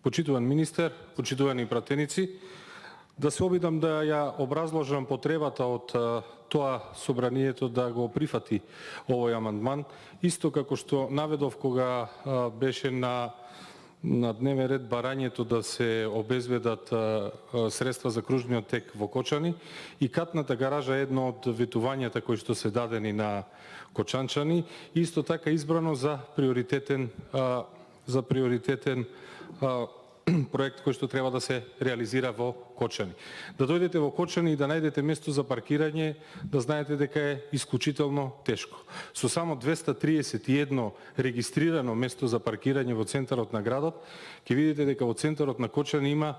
Почитуван министер, почитувани пратеници, да се обидам да ја образложам потребата од тоа собранието да го прифати овој амандман, исто како што наведов кога беше на дневен ред барањето да се обезбедат средства за кружниот тек во Кочани и катната гаража е едно од ветувањата кои што се дадени на кочанчани, исто така избрано за приоритетен проект кој што треба да се реализира во Кочани. Да дојдете во Кочани и да најдете место за паркирање, да знаете дека е исклучително тешко. Со само 231 регистрирано место за паркирање во центарот на градот, ќе видите дека во центарот на Кочани има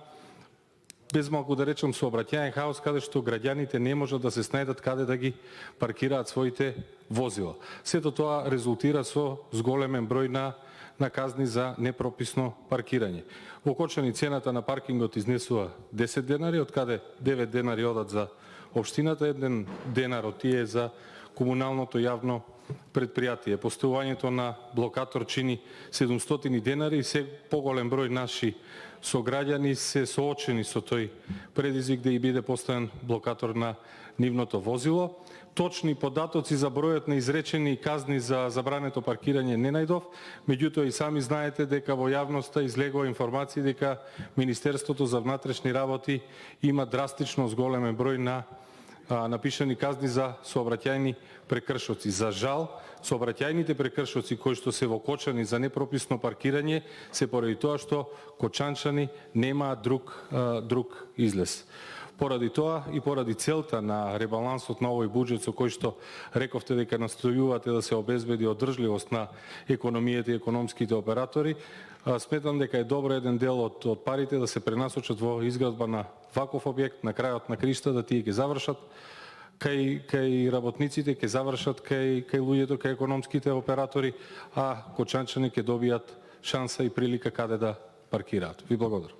без малку да речем сообраќајен хаос каде што граѓаните не можат да се снајдат каде да ги паркираат своите возила. Сето тоа резултира со зголемен број на казни за непрописно паркирање. Во Кочани цената на паркингот изнесува 10 денари, од каде 9 денари одат за општината, 1 денар од тие за комуналното јавно предпријатие. Поставувањето на блокатор чини 700 денари и се поголем број наши сограѓани се соочени со тој предизвик да и биде поставен блокатор на нивното возило. Точни податоци за бројот на изречени казни за забрането паркирање не најдов, меѓутоа и сами знаете дека во јавноста излегува информација дека Министерството за внатрешни работи има драстично зголемен број на напишани казни за сообраќајни прекршоци. За жал, сообраќајните прекршоци кои што се во Кочани за непрописно паркирање се поради тоа што кочанчани немаат друг излез. Поради тоа и поради целта на ребалансот на овој буџет со кој што рековте дека настојувате да се обезбеди одржливост на економијата и економските оператори, сметам дека е добро еден дел од парите да се пренасочат во изградба на ваков објект на крајот на криста, да тие ќе завршат кај работниците, ќе завршат кај луѓето, кај економските оператори, а кочанчани ќе добијат шанса и прилика каде да паркираат. Ви благодарам.